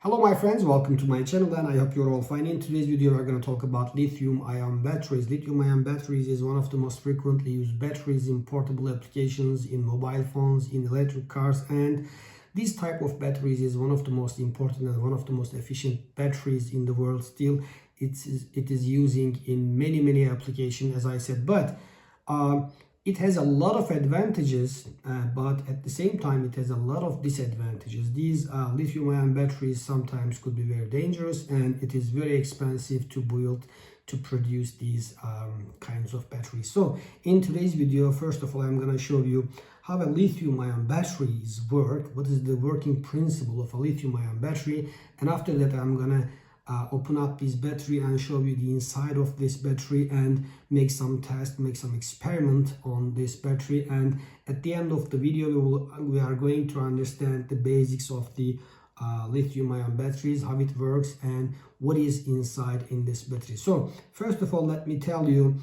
Hello my friends, welcome to my channel and I hope you're all fine. In today's video we're going to talk about lithium ion batteries. Lithium ion batteries is one of the most frequently used batteries in portable applications, in mobile phones, in electric cars, and this type of batteries is one of the most important and one of the most efficient batteries in the world. Still it is using in many applications, as I said, but it has a lot of advantages, but at the same time it has a lot of disadvantages. These lithium-ion batteries sometimes could be very dangerous, and it is very expensive to build, to produce these kinds of batteries. So in today's video, first of all, I'm going to show you how a lithium-ion batteries work, what is the working principle of a lithium-ion battery, and after that I'm going to open up this battery and show you the inside of this battery and make some test, make some experiment on this battery. And at the end of the video we are going to understand the basics of the lithium-ion batteries, how it works and what is inside in this battery. So first of all, let me tell you,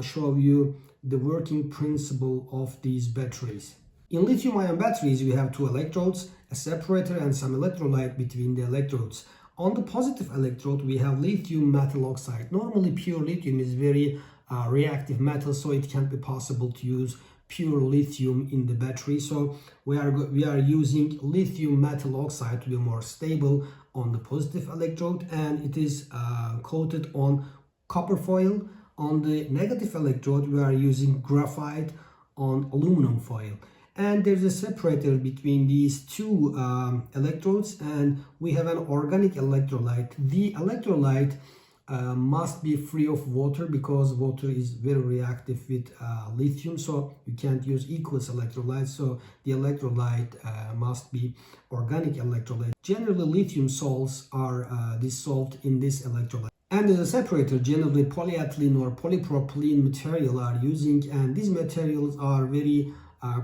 show you the working principle of these batteries. In lithium-ion batteries we have two electrodes, a separator and some electrolyte between the electrodes. On the positive electrode, we have lithium metal oxide. Normally, pure lithium is very reactive metal, so it can't be possible to use pure lithium in the battery. So we are using lithium metal oxide to be more stable on the positive electrode, and it is coated on copper foil. On the negative electrode, we are using graphite on aluminum foil. And there's a separator between these two electrodes, and we have an organic electrolyte. The electrolyte must be free of water because water is very reactive with lithium, so you can't use aqueous electrolyte. So the electrolyte must be organic electrolyte. Generally, lithium salts are dissolved in this electrolyte. And as a separator, generally polyethylene or polypropylene material are using, and these materials are very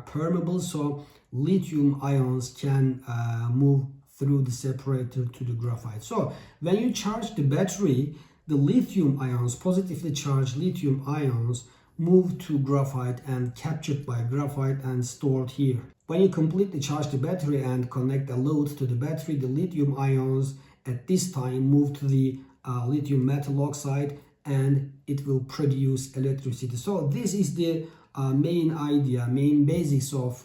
permeable, so lithium ions can move through the separator to the graphite. So when you charge the battery, the lithium ions, positively charged lithium ions, move to graphite and captured by graphite and stored here. When you completely charge the battery and connect a load to the battery, the lithium ions at this time move to the lithium metal oxide and it will produce electricity. So this is the main idea, main basics of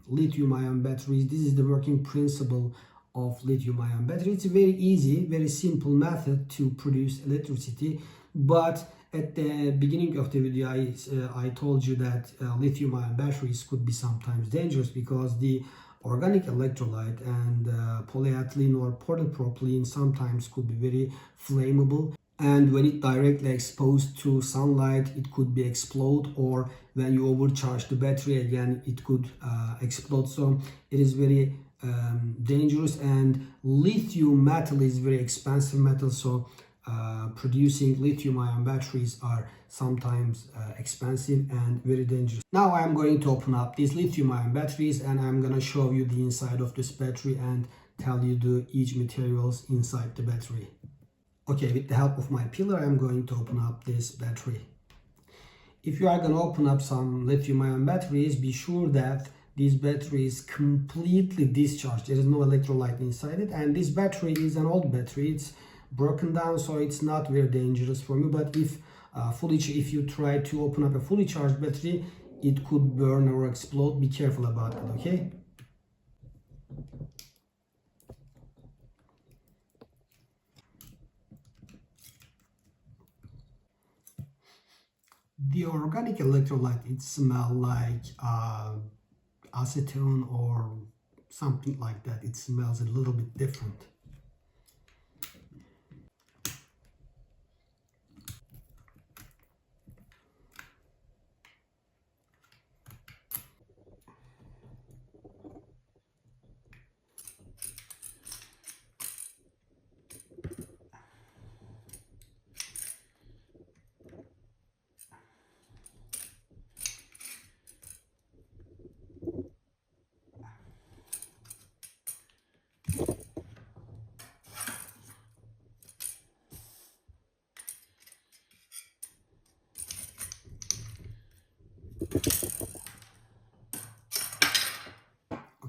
lithium-ion batteries. This is the working principle of lithium-ion battery. It's a very easy, very simple method to produce electricity. But at the beginning of the video, I told you that lithium-ion batteries could be sometimes dangerous because the organic electrolyte and polyethylene or polypropylene sometimes could be very flammable. And when it directly exposed to sunlight, it could be explode, or when you overcharge the battery again, it could explode. So it is very dangerous, and lithium metal is very expensive metal. So producing lithium-ion batteries are sometimes expensive and very dangerous. Now I'm going to open up these lithium-ion batteries and I'm going to show you the inside of this battery and tell you each materials inside the battery. Okay, with the help of my pillar, I'm going to open up this battery. If you are going to open up some lithium-ion batteries, be sure that this battery is completely discharged. There is no electrolyte inside it, and this battery is an old battery. It's broken down, so it's not very dangerous for me. But if you try to open up a fully charged battery, it could burn or explode. Be careful about it, okay? The organic electrolyte, it smells like acetone or something like that. It smells a little bit different.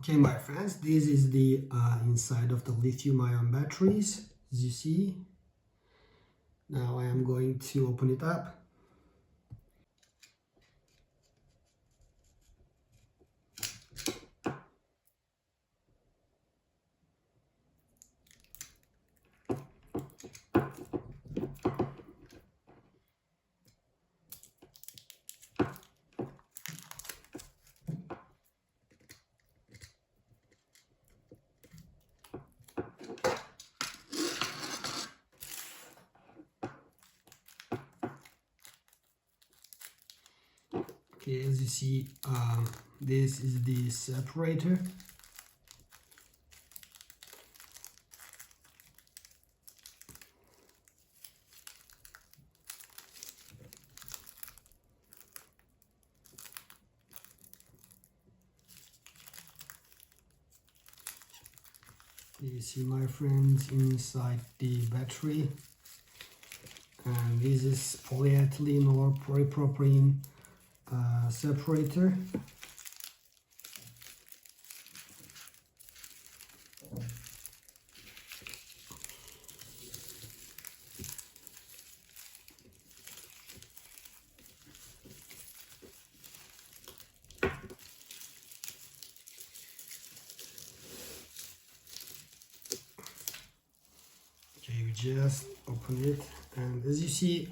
Okay, my friends, this is the inside of the lithium ion batteries, as you see. Now I am going to open it up. Okay, as you see, this is the separator. You see, my friends, inside the battery, and this is polyethylene or polypropylene separator. Okay, we just open it, and as you see,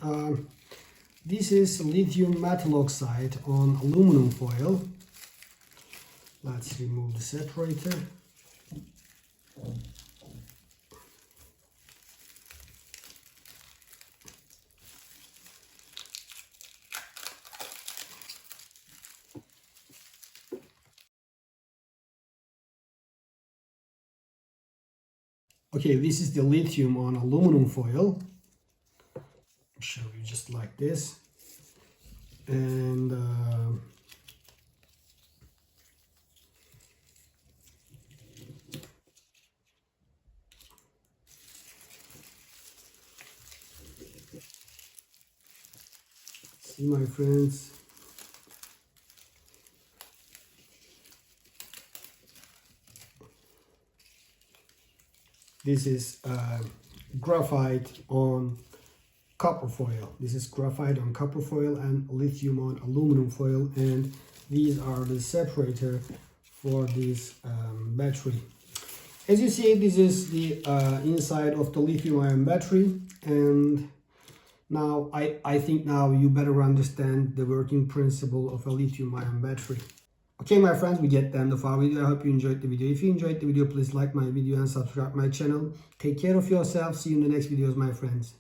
this is lithium metal oxide on aluminum foil. Let's remove the separator. Okay, this is the lithium on aluminum foil. I'll show you just like this. And see, my friends, this is graphite on copper foil. This is graphite on copper foil and lithium on aluminum foil, and these are the separator for this battery. As you see, this is the inside of the lithium ion battery, and now I think now you better understand the working principle of a lithium ion battery. Okay, my friends, we get the end of our video. I hope you enjoyed the video. If you enjoyed the video, please like my video and subscribe my channel. Take care of yourself. See you in the next videos, my friends.